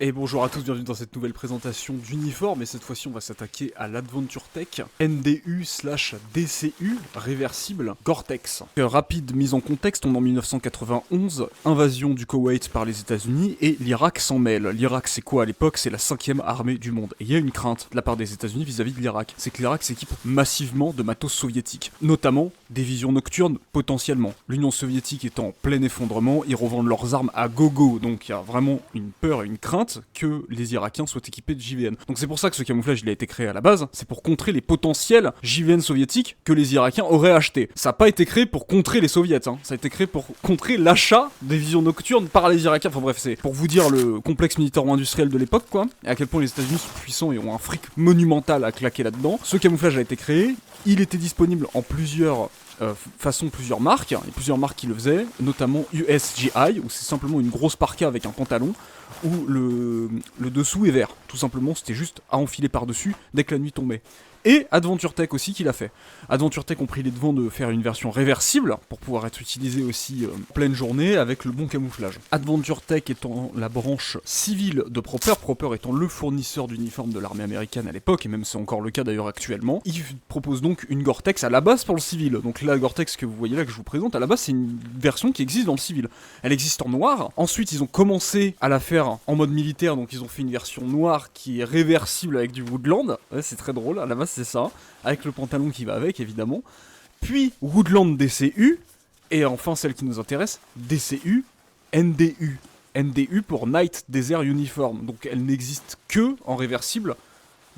Et bonjour à tous, bienvenue dans cette nouvelle présentation d'uniforme, et cette fois-ci on va s'attaquer à l'Adventure Tech NDU/DCU réversible Gore-Tex. Rapide mise en contexte, on est en 1991, invasion du Koweït par les États-Unis et l'Irak s'en mêle. L'Irak c'est quoi à l'époque? C'est la 5e armée du monde. Et il y a une crainte de la part des États-Unis vis-à-vis de l'Irak, c'est que l'Irak s'équipe massivement de matos soviétiques, notamment des visions nocturnes potentiellement. L'Union soviétique étant en plein effondrement, ils revendent leurs armes à gogo, donc il y a vraiment une peur et une crainte que les Irakiens soient équipés de JVN. Donc c'est pour ça que ce camouflage il a été créé à la base, c'est pour contrer les potentiels JVN soviétiques que les Irakiens auraient achetés. Ça n'a pas été créé pour contrer les soviets, ça a été créé pour contrer l'achat des visions nocturnes par les Irakiens. Enfin bref, c'est pour vous dire le complexe militaro-industriel de l'époque, quoi, et à quel point les États-Unis sont puissants et ont un fric monumental à claquer là-dedans. Ce camouflage a été créé, il était disponible en plusieurs plusieurs marques, et plusieurs marques qui le faisaient, notamment USGI, où c'est simplement une grosse parka avec un pantalon, où le dessous est vert. Tout simplement, c'était juste à enfiler par-dessus dès que la nuit tombait. Et Adventure Tech aussi qui l'a fait. Adventure Tech ont pris les devants de faire une version réversible pour pouvoir être utilisée aussi pleine journée avec le bon camouflage. Adventure Tech étant la branche civile de Proper, Proper étant le fournisseur d'uniformes de l'armée américaine à l'époque, et même c'est encore le cas d'ailleurs actuellement, ils proposent donc une Gore-Tex à la base pour le civil. Donc la Gore-Tex que vous voyez là, que je vous présente, à la base c'est une version qui existe dans le civil. Elle existe en noir, ensuite ils ont commencé à la faire en mode militaire, donc ils ont fait une version noire qui est réversible avec du Woodland. Ouais, c'est très drôle, à la base c'est ça, avec le pantalon qui va avec évidemment. Puis Woodland DCU, et enfin celle qui nous intéresse, DCU NDU. NDU pour Night Desert Uniform, donc elle n'existe que en réversible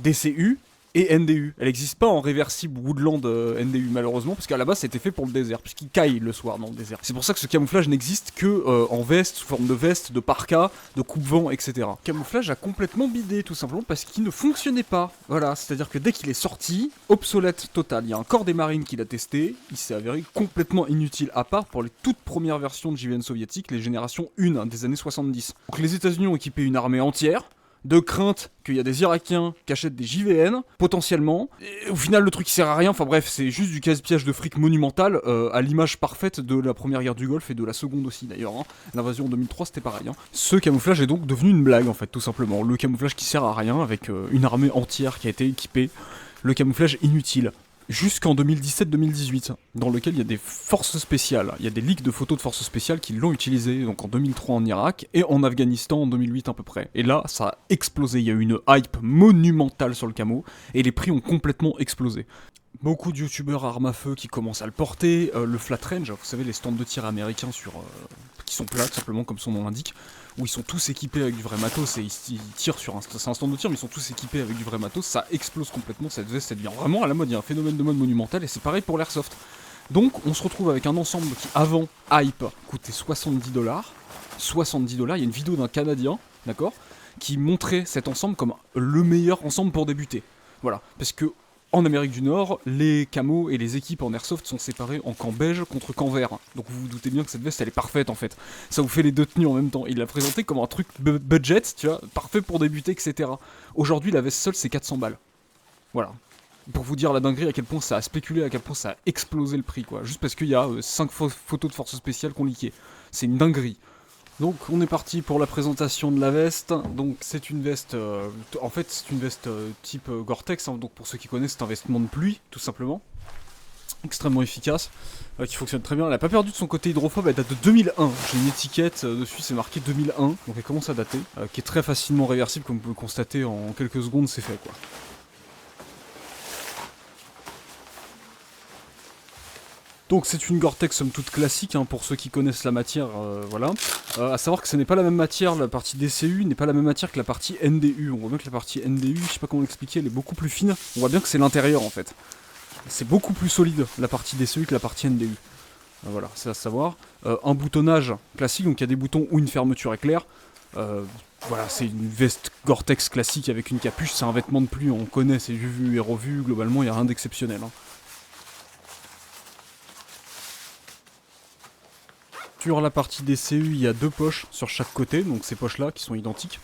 DCU et NDU. Elle n'existe pas en réversible Woodland NDU malheureusement, parce qu'à la base c'était fait pour le désert, puisqu'il caille le soir dans le désert. C'est pour ça que ce camouflage n'existe que en veste, sous forme de veste, de parka, de coupe-vent, etc. Camouflage a complètement bidé tout simplement parce qu'il ne fonctionnait pas. Voilà, c'est-à-dire que dès qu'il est sorti, obsolète total. Il y a un corps des marines qui l'a testé, il s'est avéré complètement inutile, à part pour les toutes premières versions de JVN soviétiques, les générations 1 des années 70. Donc les États-Unis ont équipé une armée entière, de crainte qu'il y a des Irakiens qui achètent des JVN, potentiellement. Et au final, le truc il sert à rien. Enfin bref, c'est juste du casse-piège de fric monumental, à l'image parfaite de la première guerre du Golfe et de la seconde aussi d'ailleurs. L'invasion en 2003, c'était pareil. Ce camouflage est donc devenu une blague en fait, tout simplement. Le camouflage qui sert à rien avec une armée entière qui a été équipée. Le camouflage inutile. Jusqu'en 2017-2018, dans lequel il y a des forces spéciales. Il y a des leaks de photos de forces spéciales qui l'ont utilisé, donc en 2003 en Irak, et en Afghanistan en 2008 à peu près. Et là, ça a explosé, il y a eu une hype monumentale sur le camo, et les prix ont complètement explosé. Beaucoup de youtubeurs à armes à feu qui commencent à le porter, le flat range, vous savez les stands de tir américains qui sont plats, tout simplement comme son nom l'indique, où ils sont tous équipés avec du vrai matos et ils tirent sur un stand de tir, mais ils sont tous équipés avec du vrai matos, ça explose complètement, cette veste elle devient vraiment à la mode, il y a un phénomène de mode monumental et c'est pareil pour l'airsoft. Donc on se retrouve avec un ensemble qui avant hype coûtait 70$, 70$, il y a une vidéo d'un Canadien, d'accord, qui montrait cet ensemble comme le meilleur ensemble pour débuter. Voilà, parce que en Amérique du Nord, les camos et les équipes en airsoft sont séparés en camp beige contre camp vert. Donc vous vous doutez bien que cette veste elle est parfaite en fait. Ça vous fait les deux tenues en même temps. Il l'a présenté comme un truc budget, tu vois, parfait pour débuter, etc. Aujourd'hui la veste seule c'est 400 balles. Voilà. Pour vous dire la dinguerie à quel point ça a spéculé, à quel point ça a explosé le prix quoi. Juste parce qu'il y a 5 photos de forces spéciales qu'on liquait. C'est une dinguerie. Donc on est parti pour la présentation de la veste. Donc c'est une veste, en fait c'est une veste type Gore-Tex, donc pour ceux qui connaissent c'est un vêtement de pluie tout simplement. Extrêmement efficace, qui fonctionne très bien. Elle n'a pas perdu de son côté hydrophobe, elle date de 2001. J'ai une étiquette dessus, c'est marqué 2001, donc elle commence à dater, qui est très facilement réversible comme vous pouvez le constater en quelques secondes c'est fait quoi. Donc c'est une Gore-Tex somme toute classique, pour ceux qui connaissent la matière, voilà. À savoir que ce n'est pas la même matière, la partie DCU n'est pas la même matière que la partie NDU. On voit bien que la partie NDU, je sais pas comment l'expliquer, elle est beaucoup plus fine. On voit bien que c'est l'intérieur en fait. C'est beaucoup plus solide la partie DCU que la partie NDU. Voilà, c'est à savoir. Un boutonnage classique, donc il y a des boutons ou une fermeture éclair. Voilà, c'est une veste Gore-Tex classique avec une capuche, c'est un vêtement de pluie, on connaît, c'est vu et revu, globalement il n'y a rien d'exceptionnel. Sur la partie DCU, il y a deux poches sur chaque côté, donc ces poches-là qui sont identiques,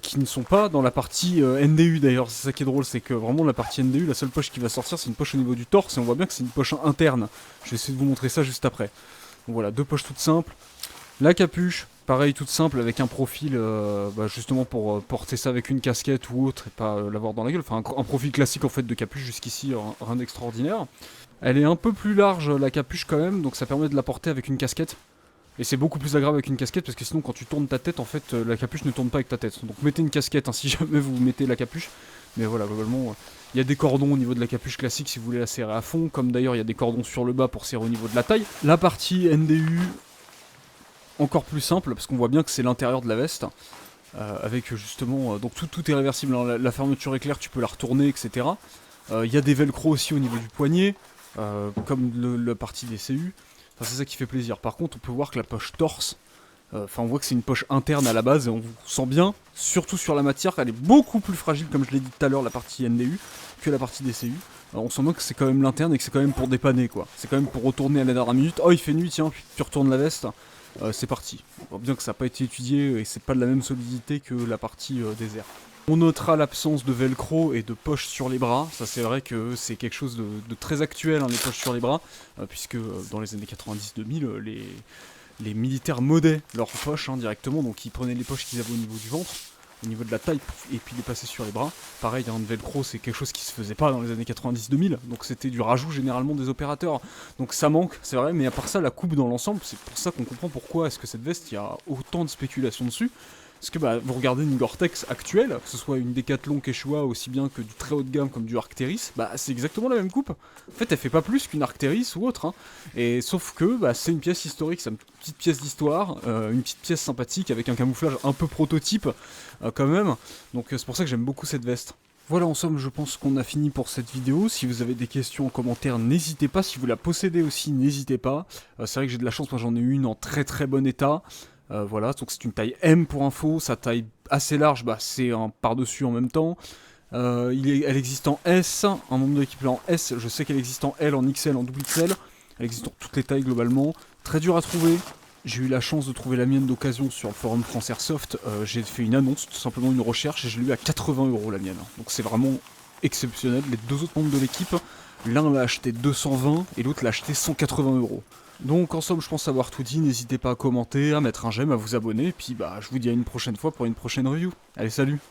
qui ne sont pas dans la partie NDU d'ailleurs. C'est ça qui est drôle, c'est que vraiment la partie NDU, la seule poche qui va sortir, c'est une poche au niveau du torse, et on voit bien que c'est une poche interne. Je vais essayer de vous montrer ça juste après. Donc voilà, deux poches toutes simples, la capuche, Pareil, toute simple, avec un profil, justement pour porter ça avec une casquette ou autre et pas l'avoir dans la gueule. Enfin, un profil classique en fait de capuche jusqu'ici, rien d'extraordinaire. Elle est un peu plus large la capuche quand même, donc ça permet de la porter avec une casquette. Et c'est beaucoup plus agréable avec une casquette parce que sinon quand tu tournes ta tête, en fait, la capuche ne tourne pas avec ta tête. Donc mettez une casquette hein, si jamais vous mettez la capuche. Mais voilà, globalement, il y a des cordons au niveau de la capuche classique si vous voulez la serrer à fond. Comme d'ailleurs, il y a des cordons sur le bas pour serrer au niveau de la taille. La partie NDU, encore plus simple parce qu'on voit bien que c'est l'intérieur de la veste. Avec justement, donc tout est réversible. Hein. La fermeture éclair, tu peux la retourner, etc. Il y a des velcro aussi au niveau du poignet, comme la partie des CU. Enfin, c'est ça qui fait plaisir. Par contre, on peut voir que la poche torse, on voit que c'est une poche interne à la base et on sent bien, surtout sur la matière, qu'elle est beaucoup plus fragile, comme je l'ai dit tout à l'heure, la partie NDU, que la partie DCU. Alors, on sent bien que c'est quand même l'interne et que c'est quand même pour dépanner, quoi. C'est quand même pour retourner à la dernière minute. Oh, il fait nuit, tiens, puis tu retournes la veste. C'est parti. On voit bien que ça n'a pas été étudié et c'est pas de la même solidité que la partie désert. On notera l'absence de velcro et de poches sur les bras. Ça, c'est vrai que c'est quelque chose de très actuel, hein, les poches sur les bras, puisque dans les années 90-2000, les militaires modaient leurs poches hein, directement, donc ils prenaient les poches qu'ils avaient au niveau du ventre, au niveau de la taille, et puis les passaient sur les bras. Pareil, un velcro, c'est quelque chose qui se faisait pas dans les années 90-2000, donc c'était du rajout généralement des opérateurs. Donc ça manque, c'est vrai, mais à part ça, la coupe dans l'ensemble, c'est pour ça qu'on comprend pourquoi est-ce que cette veste, il y a autant de spéculation dessus. Parce que vous regardez une Gore-Tex actuelle, que ce soit une Decathlon Quechua aussi bien que du très haut de gamme comme du Arc'teryx, c'est exactement la même coupe. En fait, elle fait pas plus qu'une Arc'teryx ou autre. Hein. Et sauf que c'est une pièce historique, c'est une petite pièce d'histoire, une petite pièce sympathique avec un camouflage un peu prototype quand même. Donc c'est pour ça que j'aime beaucoup cette veste. Voilà, en somme, je pense qu'on a fini pour cette vidéo. Si vous avez des questions en commentaire, n'hésitez pas. Si vous la possédez aussi, n'hésitez pas. C'est vrai que j'ai de la chance, moi j'en ai une en très très bon état. Voilà, donc c'est une taille M pour info, sa taille assez large, c'est un par-dessus en même temps. Elle existe en S, un nombre d'équipes en S, je sais qu'elle existe en L, en XL, en double XL. Elle existe en toutes les tailles globalement. Très dur à trouver. J'ai eu la chance de trouver la mienne d'occasion sur le forum France Airsoft. J'ai fait une annonce, tout simplement une recherche, et je l'ai eu à 80 € la mienne. Donc c'est vraiment exceptionnel. Les deux autres membres de l'équipe, l'un l'a acheté 220 et l'autre l'a acheté 180 €. Donc en somme, je pense avoir tout dit. N'hésitez pas à commenter, à mettre un j'aime, à vous abonner. Et puis je vous dis à une prochaine fois pour une prochaine review. Allez, salut!